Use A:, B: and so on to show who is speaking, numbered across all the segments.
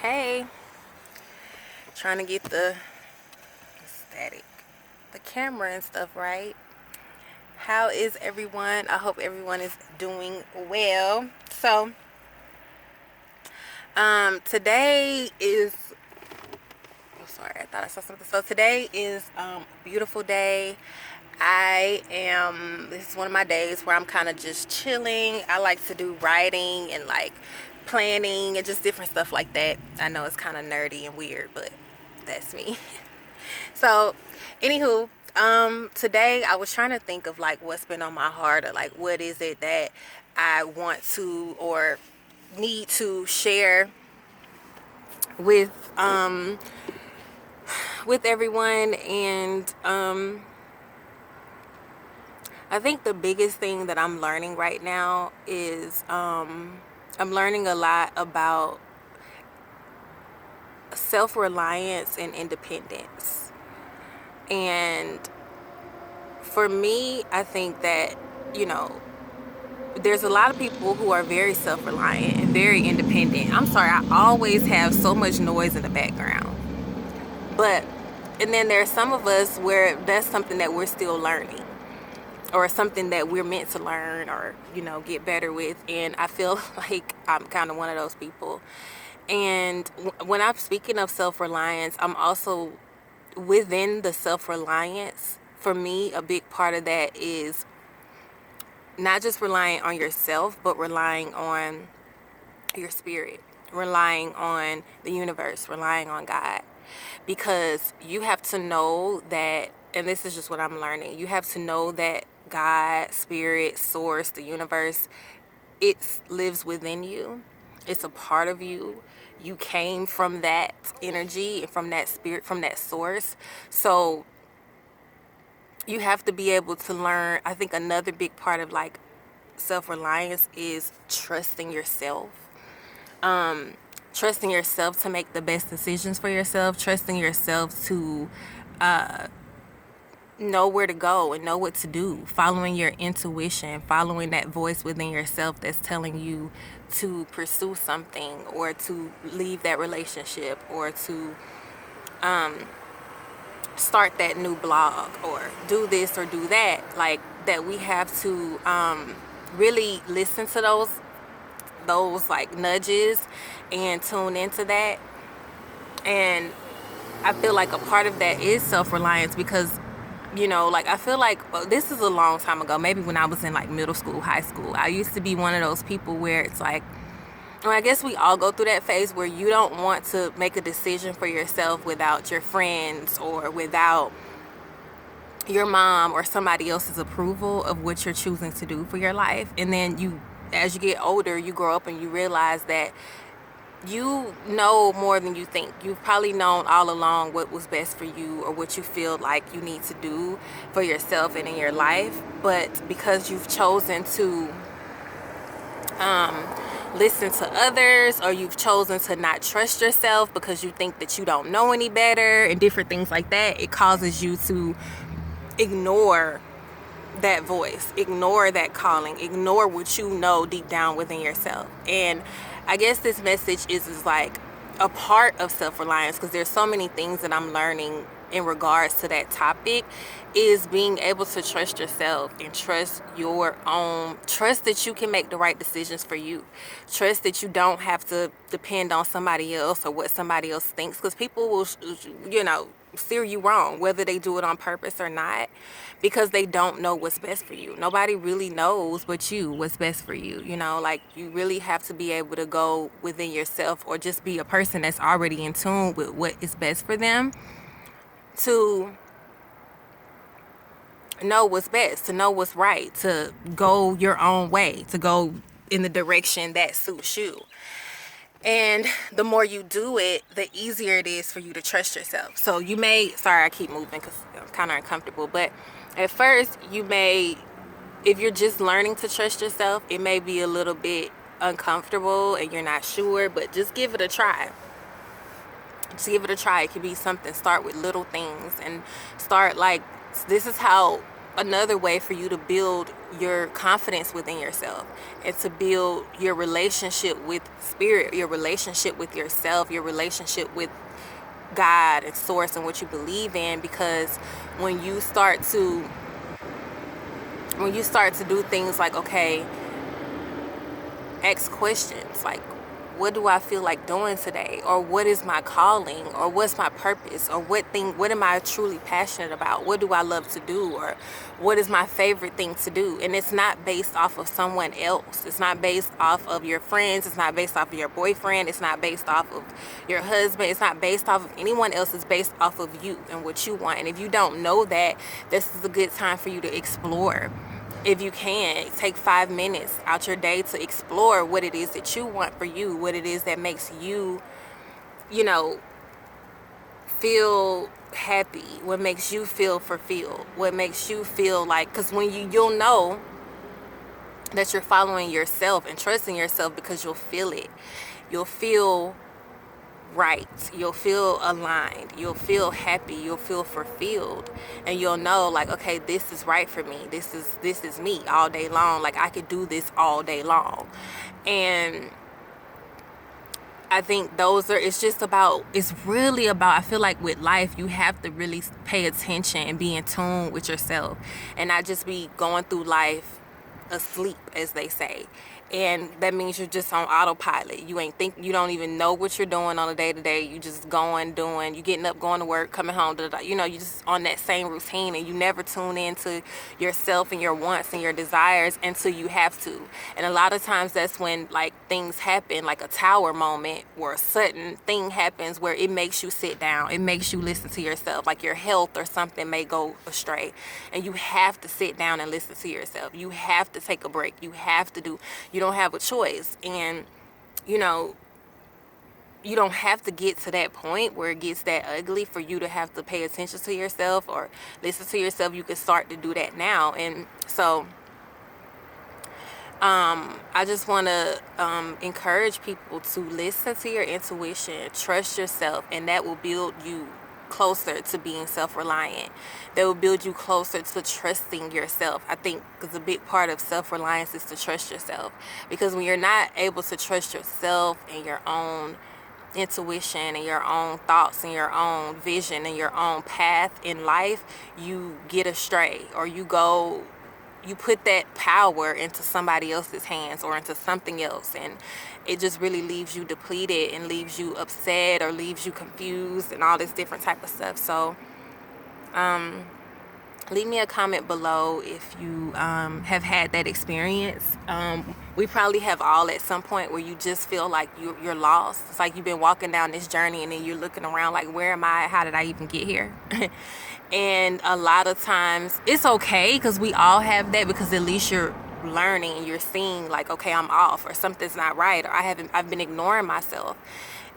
A: Hey, trying to get the static, the camera and stuff right. How is everyone? I hope everyone is doing well. Today is. Oh, sorry, I thought I saw something. So today is a beautiful day. This is one of my days where I'm kind of just chilling. I like to do writing and like planning and just different stuff like that. I know it's kind of nerdy and weird, but that's me. So, anywho, today I was trying to think of like what's been on my heart, or like what is it that I want to or need to share with with everyone. And I think the biggest thing that I'm learning right now is I'm learning a lot about self-reliance and independence. And for me, I think that, you know, there's a lot of people who are very self-reliant and very independent. I'm sorry, I always have so much noise in the background. But, and then there's some of us where that's something that we're still learning, or something that we're meant to learn or, you know, get better with. And I feel like I'm kind of one of those people. And when I'm speaking of self-reliance, I'm also within the self-reliance. For me, a big part of that is not just relying on yourself, but relying on your spirit, relying on the universe, relying on God. Because you have to know that, and this is just what I'm learning, you have to know that God, spirit, source, the universe, it lives within you. It's a part of you. You came from that energy, from that spirit, from that source. So you have to be able to learn. I think another big part of like self-reliance is trusting yourself. Trusting yourself to make the best decisions for yourself, trusting yourself to know where to go and know what to do, following your intuition, following that voice within yourself that's telling you to pursue something, or to leave that relationship, or to start that new blog, or do this or do that. Like that, we have to really listen to those like nudges and tune into that. And I feel like a part of that is self-reliance, because, you know, like I feel like, well, this is a long time ago, maybe when I was in like middle school, high school, I used to be one of those people where it's like, well, I guess we all go through that phase where you don't want to make a decision for yourself without your friends or without your mom or somebody else's approval of what you're choosing to do for your life. And then as you get older, you grow up and you realize that you know more than you think. You've probably known all along what was best for you, or what you feel like you need to do for yourself and in your life. But because you've chosen to listen to others, or you've chosen to not trust yourself because you think that you don't know any better and different things like that, it causes you to ignore that voice, ignore that calling, ignore what you know deep down within yourself. And I guess this message is like a part of self-reliance, because there's so many things that I'm learning in regards to that topic, is being able to trust yourself and trust trust that you can make the right decisions for you. Trust that you don't have to depend on somebody else or what somebody else thinks, because people will, you know, steer you wrong, whether they do it on purpose or not, because they don't know what's best for you. Nobody really knows but you what's best for you. You know, like you really have to be able to go within yourself, or just be a person that's already in tune with what is best for them, to know what's best, to know what's right, to go your own way, to go in the direction that suits you. And the more you do it, the easier it is for you to trust yourself. So you may, sorry, I keep moving because I'm kind of uncomfortable, but at first you may, if you're just learning to trust yourself, it may be a little bit uncomfortable and you're not sure, but just give it a try. Just give it a try. It could be something. Start with little things and start like, this is how another way for you to build your confidence within yourself and to build your relationship with spirit, your relationship with yourself, your relationship with God and source and what you believe in. Because when you start to do things like, okay, ask questions like, what do I feel like doing today? Or what is my calling? Or what's my purpose? Or what am I truly passionate about? What do I love to do? Or what is my favorite thing to do? And it's not based off of someone else. It's not based off of your friends. It's not based off of your boyfriend. It's not based off of your husband. It's not based off of anyone else. It's based off of you and what you want. And if you don't know that, this is a good time for you to explore. If you can, take 5 minutes out your day to explore what it is that you want for you, what it is that makes you, you know, feel happy, what makes you feel fulfilled, what makes you feel like, because when you'll know that you're following yourself and trusting yourself, because you'll feel it. You'll feel right, you'll feel aligned, you'll feel happy, you'll feel fulfilled, and you'll know like, okay, this is right for me, this is me all day long. Like I could do this all day long. And I think it's really about, I feel like with life you have to really pay attention and be in tune with yourself and not just be going through life asleep, as they say. And that means you're just on autopilot. You don't even know what you're doing on a day-to-day. You just doing, you getting up, going to work, coming home, you just on that same routine, and you never tune into yourself and your wants and your desires until you have to. And a lot of times that's when like things happen, like a tower moment where a sudden thing happens where it makes you sit down, it makes you listen to yourself, like your health or something may go astray, and you have to sit down and listen to yourself. You have to take a break. You don't have a choice. And you don't have to get to that point where it gets that ugly for you to have to pay attention to yourself or listen to yourself. You can start to do that now. And so I just want to encourage people to listen to your intuition, trust yourself, and that will build you closer to being self-reliant. That will build you closer to trusting yourself. I think because a big part of self-reliance is to trust yourself. Because when you're not able to trust yourself and your own intuition and your own thoughts and your own vision and your own path in life, you get astray, or you put that power into somebody else's hands or into something else, and it just really leaves you depleted and leaves you upset or leaves you confused and all this different type of stuff. So leave me a comment below if you have had that experience. We probably have all at some point where you just feel like you're lost. It's like you've been walking down this journey and then you're looking around like, where am I? How did I even get here? And a lot of times it's okay, because we all have that, because at least you're learning and you're seeing like, okay, I'm off, or something's not right, or I've been ignoring myself.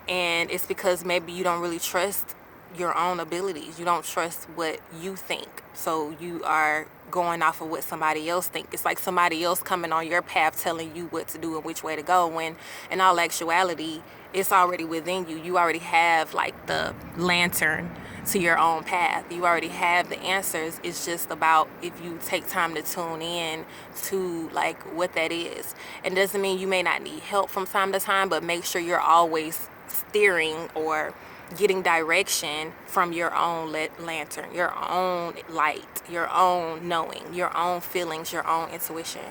A: And it's because maybe you don't really trust your own abilities. You don't trust what you think. So you are going off of what somebody else thinks. It's like somebody else coming on your path telling you what to do and which way to go, when in all actuality it's already within you. You already have like the lantern to your own path. You already have the answers. It's just about if you take time to tune in to like what that is. It doesn't mean you may not need help from time to time, but make sure you're always steering or getting direction from your own lantern, your own light, your own knowing, your own feelings, your own intuition.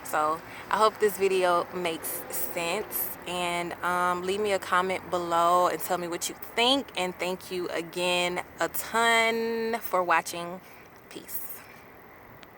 A: So I hope this video makes sense, and leave me a comment below and tell me what you think. And thank you again a ton for watching. Peace.